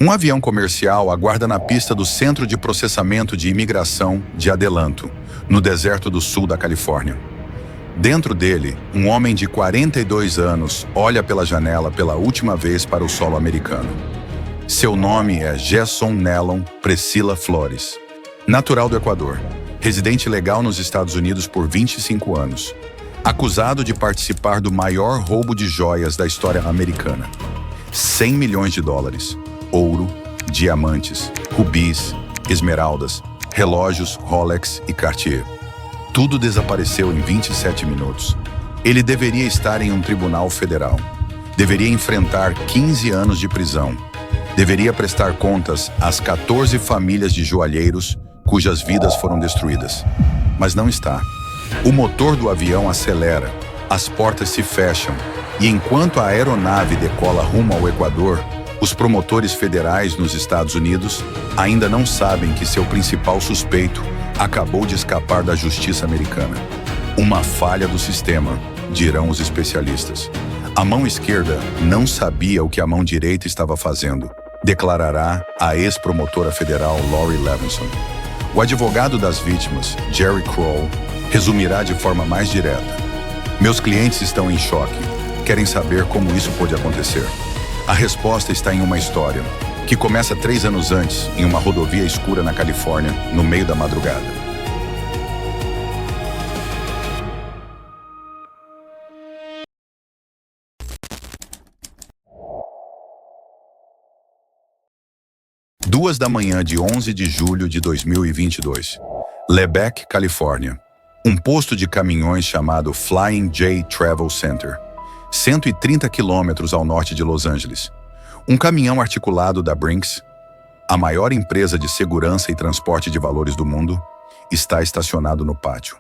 Um avião comercial aguarda na pista do Centro de Processamento de Imigração de Adelanto, no deserto do sul da Califórnia. Dentro dele, um homem de 42 anos olha pela janela pela última vez para o solo americano. Seu nome é Gerson Nellon Priscila Flores. Natural do Equador, residente legal nos Estados Unidos por 25 anos. Acusado de participar do maior roubo de joias da história americana. 100 milhões de dólares, ouro, diamantes, rubis, esmeraldas, relógios Rolex e Cartier. Tudo desapareceu em 27 minutos. Ele deveria estar em um tribunal federal. Deveria enfrentar 15 anos de prisão. Deveria prestar contas às 14 famílias de joalheiros cujas vidas foram destruídas. Mas não está. O motor do avião acelera, as portas se fecham, e enquanto a aeronave decola rumo ao Equador, os promotores federais nos Estados Unidos ainda não sabem que seu principal suspeito acabou de escapar da justiça americana. Uma falha do sistema, dirão os especialistas. A mão esquerda não sabia o que a mão direita estava fazendo, declarará a ex-promotora federal Lori Levinson. O advogado das vítimas, Jerry Kroll, resumirá de forma mais direta. Meus clientes estão em choque. Querem saber como isso pôde acontecer. A resposta está em uma história, que começa 3 anos antes, em uma rodovia escura na Califórnia, no meio da madrugada. Duas da manhã de 11 de julho de 2022. Lebec, Califórnia. Um posto de caminhões chamado Flying J Travel Center, 130 quilômetros ao norte de Los Angeles. Um caminhão articulado da Brinks, a maior empresa de segurança e transporte de valores do mundo, está estacionado no pátio.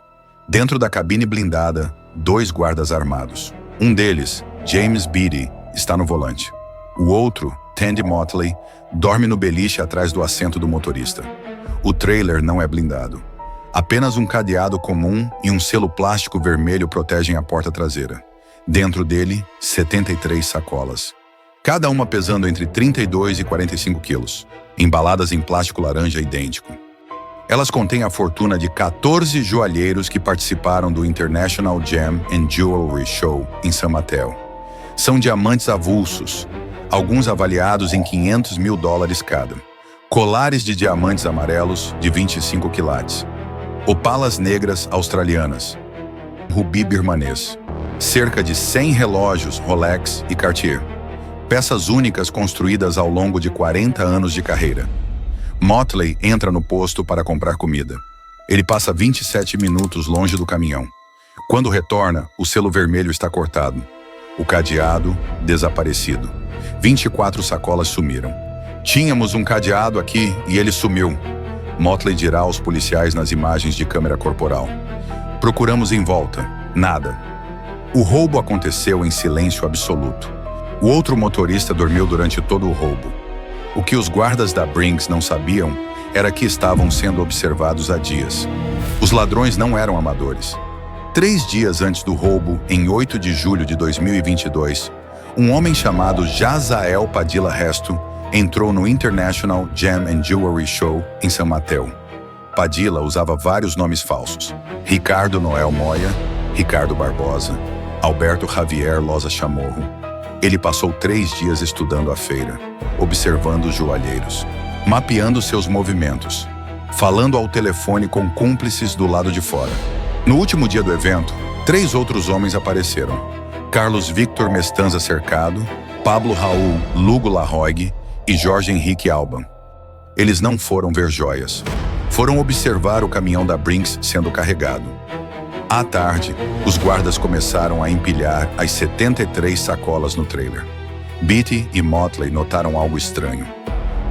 Dentro da cabine blindada, 2 guardas armados. Um deles, James Beatty, está no volante. O outro, Tandy Motley, dorme no beliche atrás do assento do motorista. O trailer não é blindado. Apenas um cadeado comum e um selo plástico vermelho protegem a porta traseira. Dentro dele, 73 sacolas. Cada uma pesando entre 32 e 45 quilos, embaladas em plástico laranja idêntico. Elas contêm a fortuna de 14 joalheiros que participaram do International Gem and Jewelry Show em San Mateo. São diamantes avulsos, alguns avaliados em $500 mil cada. Colares de diamantes amarelos de 25 quilates. Opalas negras australianas. Rubi birmanês. Cerca de 100 relógios Rolex e Cartier. Peças únicas construídas ao longo de 40 anos de carreira. Motley entra no posto para comprar comida. Ele passa 27 minutos longe do caminhão. Quando retorna, o selo vermelho está cortado. O cadeado, desaparecido. 24 sacolas sumiram. Tínhamos um cadeado aqui e ele sumiu. Motley dirá aos policiais nas imagens de câmera corporal. Procuramos em volta. Nada. O roubo aconteceu em silêncio absoluto. O outro motorista dormiu durante todo o roubo. O que os guardas da Brinks não sabiam era que estavam sendo observados há dias. Os ladrões não eram amadores. 3 dias antes do roubo, em 8 de julho de 2022, um homem chamado Jazael Padilla Resto entrou no International Gem and Jewelry Show em San Mateo. Padilla usava vários nomes falsos. Ricardo Noel Moya, Ricardo Barbosa, Alberto Javier Loza Chamorro. Ele passou 3 dias estudando a feira, observando os joalheiros, mapeando seus movimentos, falando ao telefone com cúmplices do lado de fora. No último dia do evento, 3 outros homens apareceram. Carlos Victor Mestanza Cercado, Pablo Raul Lugo Larroig e Jorge Henrique Alban. Eles não foram ver joias. Foram observar o caminhão da Brinks sendo carregado. À tarde, os guardas começaram a empilhar as 73 sacolas no trailer. Beatty e Motley notaram algo estranho.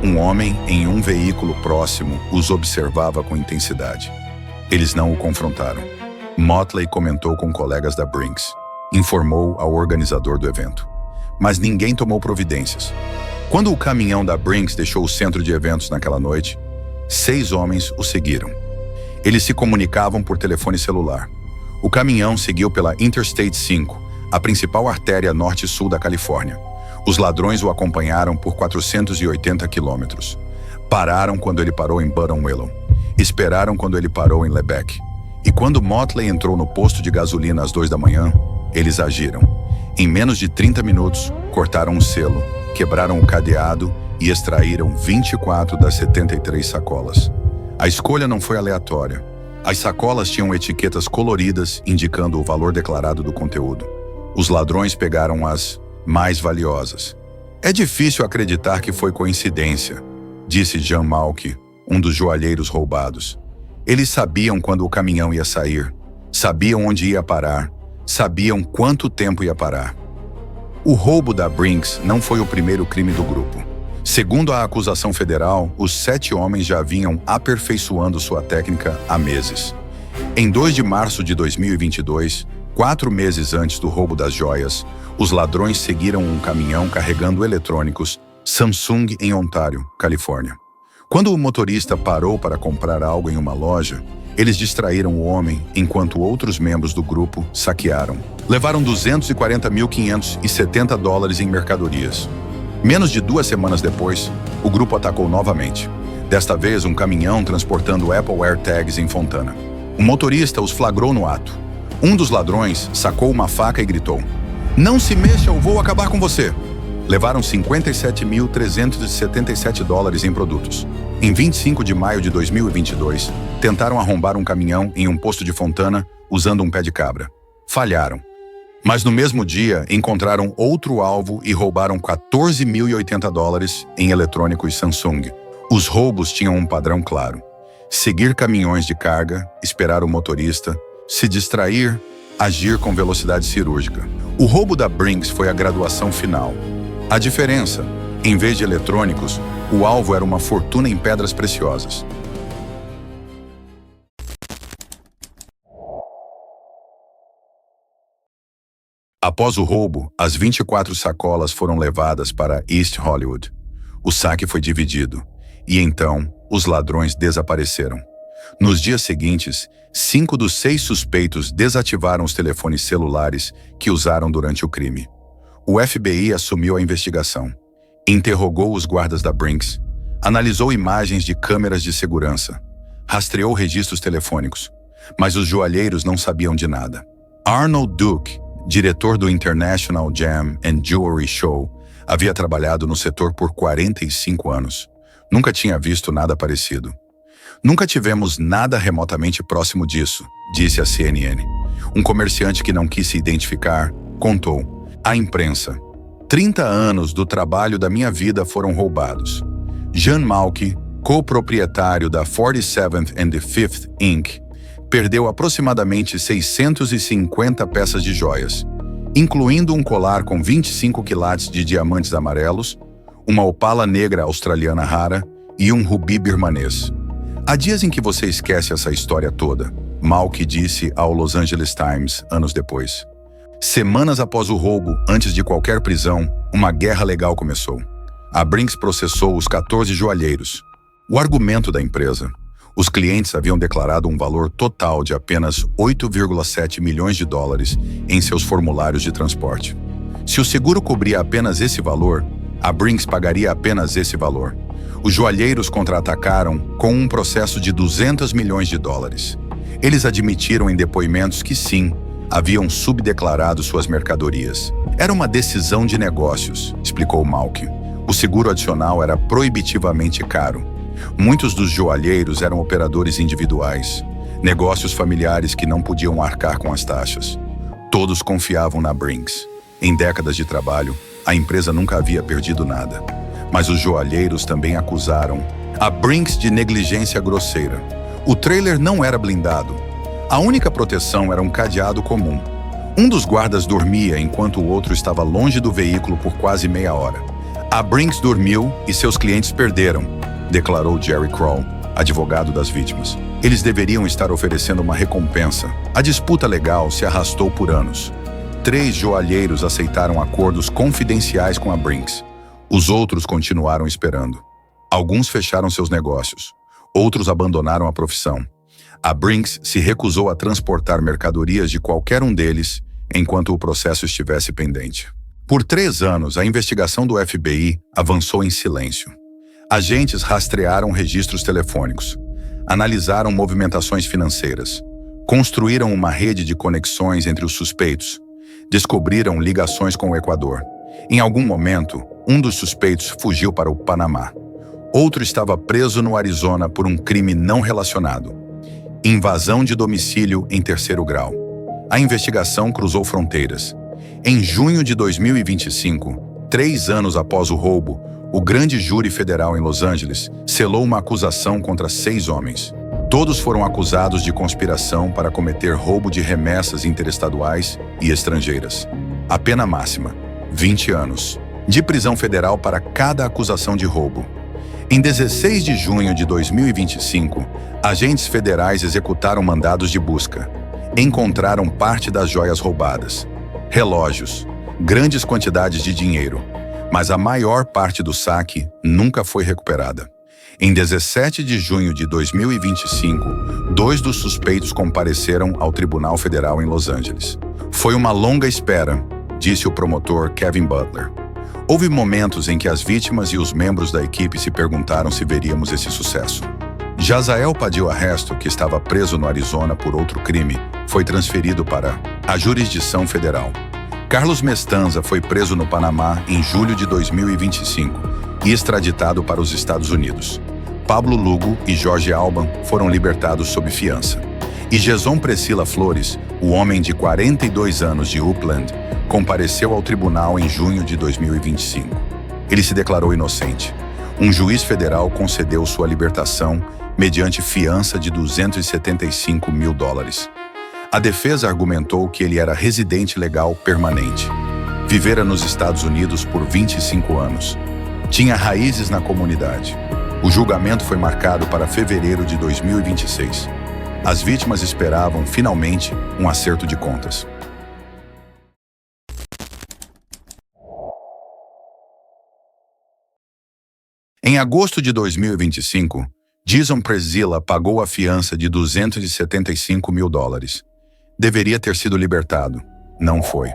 Um homem em um veículo próximo os observava com intensidade. Eles não o confrontaram. Motley comentou com colegas da Brinks. Informou ao organizador do evento. Mas ninguém tomou providências. Quando o caminhão da Brinks deixou o centro de eventos naquela noite, 6 homens o seguiram. Eles se comunicavam por telefone celular. O caminhão seguiu pela Interstate 5, a principal artéria norte-sul da Califórnia. Os ladrões o acompanharam por 480 quilômetros. Pararam quando ele parou em Button Willow. Esperaram quando ele parou em Lebec. E quando Motley entrou no posto de gasolina às 2 da manhã, eles agiram. Em menos de 30 minutos, cortaram um selo, quebraram o cadeado e extraíram 24 das 73 sacolas. A escolha não foi aleatória. As sacolas tinham etiquetas coloridas indicando o valor declarado do conteúdo. Os ladrões pegaram as mais valiosas. É difícil acreditar que foi coincidência, disse Jean Malky, um dos joalheiros roubados. Eles sabiam quando o caminhão ia sair, sabiam onde ia parar, sabiam quanto tempo ia parar. O roubo da Brinks não foi o primeiro crime do grupo. Segundo a acusação federal, os 7 homens já vinham aperfeiçoando sua técnica há meses. Em 2 de março de 2022, 4 meses antes do roubo das joias, os ladrões seguiram um caminhão carregando eletrônicos Samsung em Ontário, Califórnia. Quando o motorista parou para comprar algo em uma loja, eles distraíram o homem enquanto outros membros do grupo saquearam. Levaram $240.570 em mercadorias. Menos de 2 semanas depois, o grupo atacou novamente. Desta vez, um caminhão transportando Apple AirTags em Fontana. O motorista os flagrou no ato. Um dos ladrões sacou uma faca e gritou: "Não se mexa ou vou acabar com você!" Levaram $57.377 em produtos. Em 25 de maio de 2022, tentaram arrombar um caminhão em um posto de Fontana usando um pé de cabra. Falharam. Mas no mesmo dia, encontraram outro alvo e roubaram $14.080 em eletrônicos Samsung. Os roubos tinham um padrão claro: seguir caminhões de carga, esperar o motorista, se distrair, agir com velocidade cirúrgica. O roubo da Brinks foi a graduação final. A diferença, em vez de eletrônicos, o alvo era uma fortuna em pedras preciosas. Após o roubo, as 24 sacolas foram levadas para East Hollywood. O saque foi dividido, e então os ladrões desapareceram. Nos dias seguintes, 5 dos 6 suspeitos desativaram os telefones celulares que usaram durante o crime. O FBI assumiu a investigação, interrogou os guardas da Brinks, analisou imagens de câmeras de segurança, rastreou registros telefônicos, mas os joalheiros não sabiam de nada. Arnold Duke, diretor do International Gem and Jewelry Show, havia trabalhado no setor por 45 anos. Nunca tinha visto nada parecido. "Nunca tivemos nada remotamente próximo disso", disse a CNN. Um comerciante que não quis se identificar contou à imprensa: 30 anos do trabalho da minha vida foram roubados. Jean Malky, coproprietário da 47th and the 5th Inc., perdeu aproximadamente 650 peças de joias, incluindo um colar com 25 quilates de diamantes amarelos, uma opala negra australiana rara e um rubi birmanês. "Há dias em que você esquece essa história toda", Malky disse ao Los Angeles Times anos depois. Semanas após o roubo, antes de qualquer prisão, uma guerra legal começou. A Brinks processou os 14 joalheiros. O argumento da empresa: os clientes haviam declarado um valor total de apenas $8,7 milhões em seus formulários de transporte. Se o seguro cobria apenas esse valor, a Brinks pagaria apenas esse valor. Os joalheiros contra-atacaram com um processo de $200 milhões. Eles admitiram em depoimentos que sim, haviam subdeclarado suas mercadorias. "Era uma decisão de negócios", explicou Malky. O seguro adicional era proibitivamente caro. Muitos dos joalheiros eram operadores individuais, negócios familiares que não podiam arcar com as taxas. Todos confiavam na Brinks. Em décadas de trabalho, a empresa nunca havia perdido nada. Mas os joalheiros também acusaram a Brinks de negligência grosseira. O trailer não era blindado. A única proteção era um cadeado comum. Um dos guardas dormia enquanto o outro estava longe do veículo por quase meia hora. A Brinks dormiu e seus clientes perderam, declarou Jerry Kroll, advogado das vítimas. Eles deveriam estar oferecendo uma recompensa. A disputa legal se arrastou por anos. 3 joalheiros aceitaram acordos confidenciais com a Brinks. Os outros continuaram esperando. Alguns fecharam seus negócios. Outros abandonaram a profissão. A Brinks se recusou a transportar mercadorias de qualquer um deles enquanto o processo estivesse pendente. Por 3 anos, a investigação do FBI avançou em silêncio. Agentes rastrearam registros telefônicos, analisaram movimentações financeiras, construíram uma rede de conexões entre os suspeitos, descobriram ligações com o Equador. Em algum momento, um dos suspeitos fugiu para o Panamá. Outro estava preso no Arizona por um crime não relacionado: invasão de domicílio em 3º grau. A investigação cruzou fronteiras. Em junho de 2025, 3 anos após o roubo, o grande júri federal em Los Angeles selou uma acusação contra 6 homens. Todos foram acusados de conspiração para cometer roubo de remessas interestaduais e estrangeiras. A pena máxima: 20 anos de prisão federal para cada acusação de roubo. Em 16 de junho de 2025, agentes federais executaram mandados de busca. Encontraram parte das joias roubadas, relógios, grandes quantidades de dinheiro, mas a maior parte do saque nunca foi recuperada. Em 17 de junho de 2025, 2 dos suspeitos compareceram ao Tribunal Federal em Los Angeles. Foi uma longa espera, disse o promotor Kevin Butler. Houve momentos em que as vítimas e os membros da equipe se perguntaram se veríamos esse sucesso. Jazael Padil Arresto, que estava preso no Arizona por outro crime, foi transferido para a jurisdição federal. Carlos Mestanza foi preso no Panamá em julho de 2025 e extraditado para os Estados Unidos. Pablo Lugo e Jorge Alban foram libertados sob fiança. E Jason Priscila Flores, o homem de 42 anos de Upland, compareceu ao tribunal em junho de 2025. Ele se declarou inocente. Um juiz federal concedeu sua libertação mediante fiança de $275 mil. A defesa argumentou que ele era residente legal permanente. Vivera nos Estados Unidos por 25 anos. Tinha raízes na comunidade. O julgamento foi marcado para fevereiro de 2026. As vítimas esperavam, finalmente, um acerto de contas. Em agosto de 2025, Jason Priscila pagou a fiança de $275 mil. Deveria ter sido libertado. Não foi.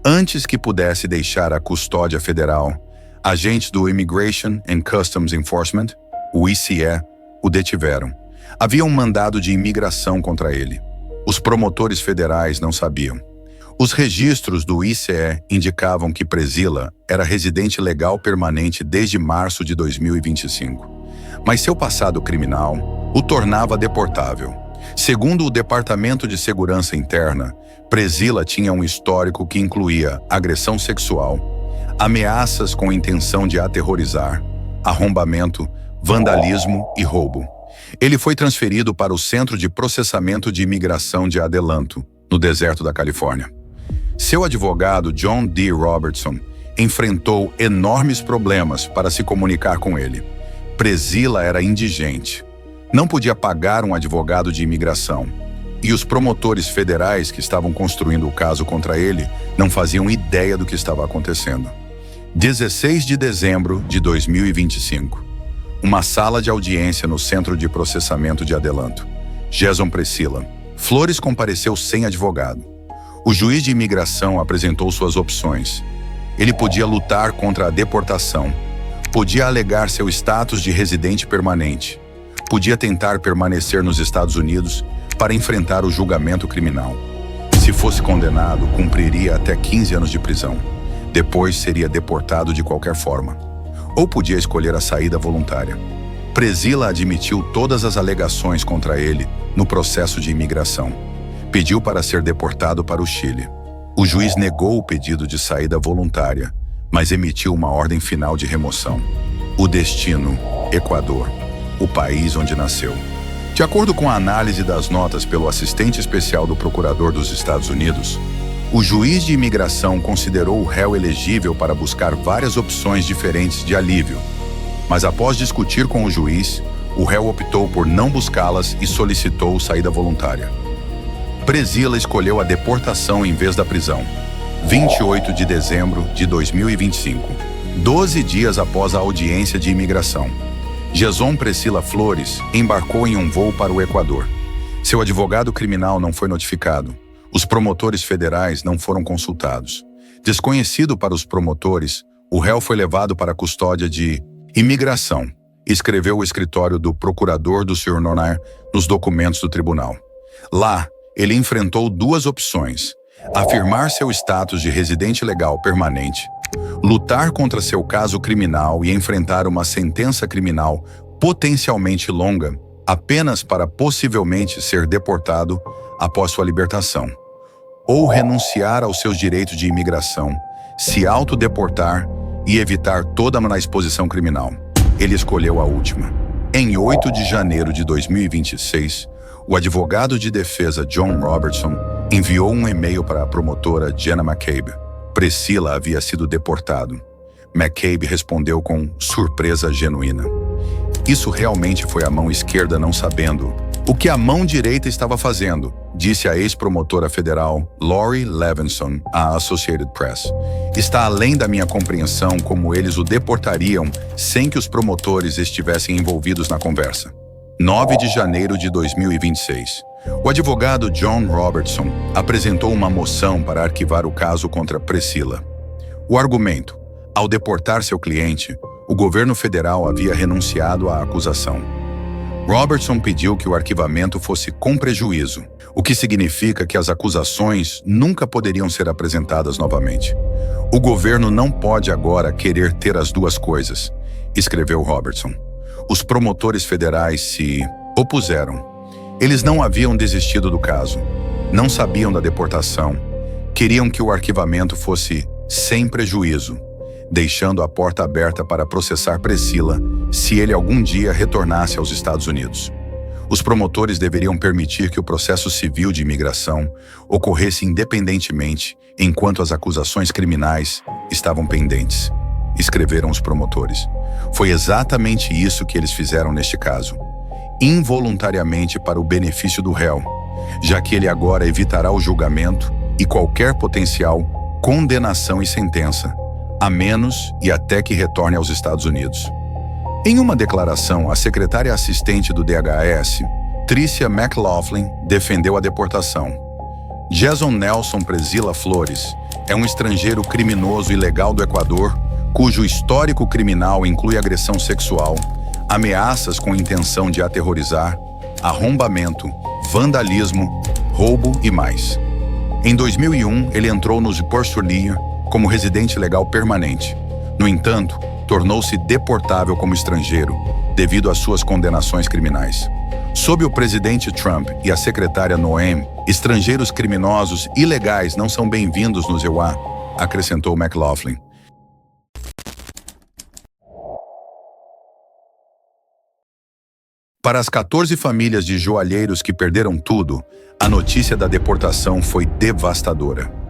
Antes que pudesse deixar a custódia federal, agentes do Immigration and Customs Enforcement, o ICE, o detiveram. Havia um mandado de imigração contra ele. Os promotores federais não sabiam. Os registros do ICE indicavam que Priscila era residente legal permanente desde março de 2025. Mas seu passado criminal o tornava deportável. Segundo o Departamento de Segurança Interna, Priscila tinha um histórico que incluía agressão sexual, ameaças com intenção de aterrorizar, arrombamento, vandalismo e roubo. Ele foi transferido para o Centro de Processamento de Imigração de Adelanto, no deserto da Califórnia. Seu advogado, John D. Robertson, enfrentou enormes problemas para se comunicar com ele. Priscila era indigente. Não podia pagar um advogado de imigração. E os promotores federais que estavam construindo o caso contra ele não faziam ideia do que estava acontecendo. 16 de dezembro de 2025. Uma sala de audiência no Centro de Processamento de Adelanto. Jason Priscila. Flores compareceu sem advogado. O juiz de imigração apresentou suas opções. Ele podia lutar contra a deportação. Podia alegar seu status de residente permanente. Podia tentar permanecer nos Estados Unidos para enfrentar o julgamento criminal. Se fosse condenado, cumpriria até 15 anos de prisão. Depois seria deportado de qualquer forma. Ou podia escolher a saída voluntária. Priscila admitiu todas as alegações contra ele no processo de imigração. Pediu para ser deportado para o Chile. O juiz negou o pedido de saída voluntária, mas emitiu uma ordem final de remoção. O destino: Equador, o país onde nasceu. De acordo com a análise das notas pelo assistente especial do procurador dos Estados Unidos, o juiz de imigração considerou o réu elegível para buscar várias opções diferentes de alívio, mas após discutir com o juiz, o réu optou por não buscá-las e solicitou saída voluntária. Priscila escolheu a deportação em vez da prisão. 28 de dezembro de 2025, 12 dias após a audiência de imigração. Jason Priscila Flores embarcou em um voo para o Equador. Seu advogado criminal não foi notificado. Os promotores federais não foram consultados. Desconhecido para os promotores, o réu foi levado para a custódia de imigração, escreveu o escritório do procurador do Sr. Nonair nos documentos do tribunal. Lá, ele enfrentou duas opções: afirmar seu status de residente legal permanente, lutar contra seu caso criminal e enfrentar uma sentença criminal potencialmente longa, apenas para possivelmente ser deportado após sua libertação, ou renunciar aos seus direitos de imigração, se autodeportar e evitar toda a exposição criminal. Ele escolheu a última. Em 8 de janeiro de 2026, o advogado de defesa John Robertson enviou um e-mail para a promotora Jenna McCabe. Priscilla havia sido deportado. McCabe respondeu com surpresa genuína. Isso realmente foi a mão esquerda não sabendo o que a mão direita estava fazendo, disse a ex-promotora federal Lori Levinson à Associated Press. Está além da minha compreensão como eles o deportariam sem que os promotores estivessem envolvidos na conversa. 9 de janeiro de 2026. O advogado John Robertson apresentou uma moção para arquivar o caso contra Priscilla. O argumento: ao deportar seu cliente, o governo federal havia renunciado à acusação. Robertson pediu que o arquivamento fosse com prejuízo, o que significa que as acusações nunca poderiam ser apresentadas novamente. O governo não pode agora querer ter as duas coisas, escreveu Robertson. Os promotores federais se opuseram. Eles não haviam desistido do caso, não sabiam da deportação, queriam que o arquivamento fosse sem prejuízo, deixando a porta aberta para processar Priscilla se ele algum dia retornasse aos Estados Unidos. Os promotores deveriam permitir que o processo civil de imigração ocorresse independentemente enquanto as acusações criminais estavam pendentes, escreveram os promotores. Foi exatamente isso que eles fizeram neste caso, involuntariamente para o benefício do réu, já que ele agora evitará o julgamento e qualquer potencial condenação e sentença, a menos e até que retorne aos Estados Unidos. Em uma declaração, a secretária assistente do DHS, Tricia McLaughlin, defendeu a deportação. Jason Nelson Priscilla Flores é um estrangeiro criminoso ilegal do Equador, cujo histórico criminal inclui agressão sexual, ameaças com intenção de aterrorizar, arrombamento, vandalismo, roubo e mais. Em 2001, ele entrou nos Português como residente legal permanente. No entanto, tornou-se deportável como estrangeiro devido às suas condenações criminais. Sob o presidente Trump e a secretária Noem, estrangeiros criminosos ilegais não são bem-vindos nos EUA, acrescentou McLaughlin. Para as 14 famílias de joalheiros que perderam tudo, a notícia da deportação foi devastadora.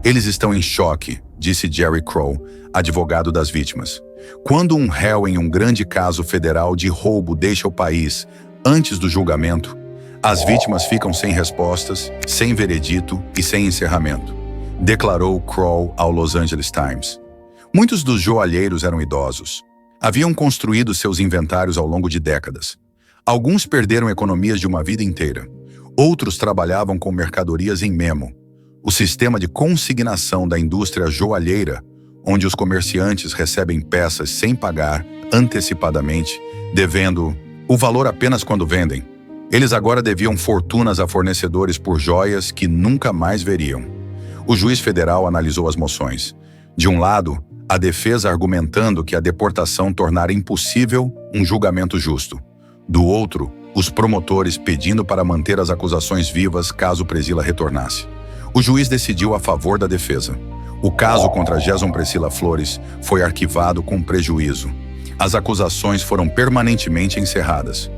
Eles estão em choque, disse Jerry Crow, advogado das vítimas. Quando um réu em um grande caso federal de roubo deixa o país antes do julgamento, as vítimas ficam sem respostas, sem veredito e sem encerramento, declarou Crow ao Los Angeles Times. Muitos dos joalheiros eram idosos. Haviam construído seus inventários ao longo de décadas. Alguns perderam economias de uma vida inteira. Outros trabalhavam com mercadorias em memo, o sistema de consignação da indústria joalheira, onde os comerciantes recebem peças sem pagar antecipadamente, devendo o valor apenas quando vendem. Eles agora deviam fortunas a fornecedores por joias que nunca mais veriam. O juiz federal analisou as moções. De um lado, a defesa argumentando que a deportação tornara impossível um julgamento justo. Do outro, os promotores pedindo para manter as acusações vivas caso Priscilla retornasse. O juiz decidiu a favor da defesa. O caso contra Jason Priscilla Flores foi arquivado com prejuízo. As acusações foram permanentemente encerradas.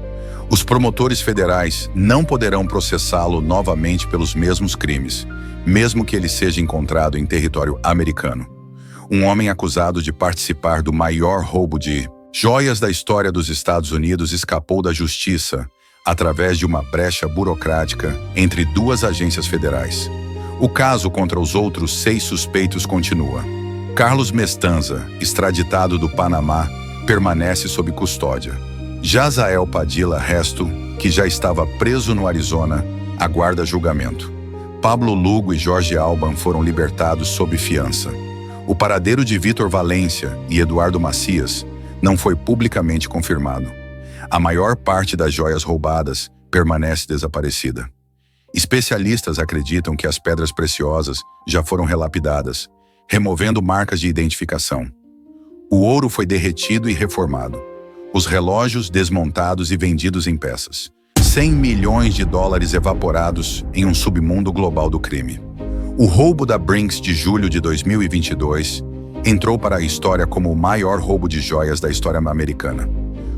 Os promotores federais não poderão processá-lo novamente pelos mesmos crimes, mesmo que ele seja encontrado em território americano. Um homem acusado de participar do maior roubo de joias da história dos Estados Unidos escapou da justiça através de uma brecha burocrática entre duas agências federais. O caso contra os outros 6 suspeitos continua. Carlos Mestanza, extraditado do Panamá, permanece sob custódia. Jazael Padilla Resto, que já estava preso no Arizona, aguarda julgamento. Pablo Lugo e Jorge Alban foram libertados sob fiança. O paradeiro de Vitor Valência e Eduardo Macias não foi publicamente confirmado. A maior parte das joias roubadas permanece desaparecida. Especialistas acreditam que as pedras preciosas já foram relapidadas, removendo marcas de identificação. O ouro foi derretido e reformado. Os relógios desmontados e vendidos em peças. 100 milhões de dólares evaporados em um submundo global do crime. O roubo da Brinks de julho de 2022 entrou para a história como o maior roubo de joias da história americana.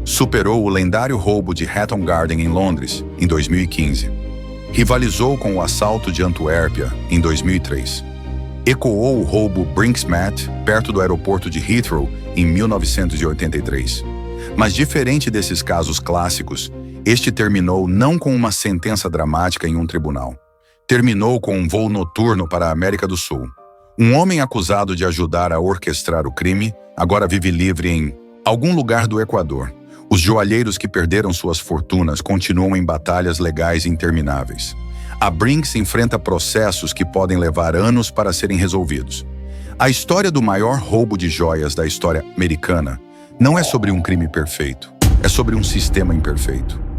Superou o lendário roubo de Hatton Garden em Londres, em 2015. Rivalizou com o assalto de Antuérpia, em 2003. Ecoou o roubo Brink's-Mat, perto do aeroporto de Heathrow, em 1983. Mas diferente desses casos clássicos, este terminou não com uma sentença dramática em um tribunal. Terminou com um voo noturno para a América do Sul. Um homem acusado de ajudar a orquestrar o crime agora vive livre em algum lugar do Equador. Os joalheiros que perderam suas fortunas continuam em batalhas legais intermináveis. A Brinks enfrenta processos que podem levar anos para serem resolvidos. A história do maior roubo de joias da história americana não é sobre um crime perfeito, é sobre um sistema imperfeito.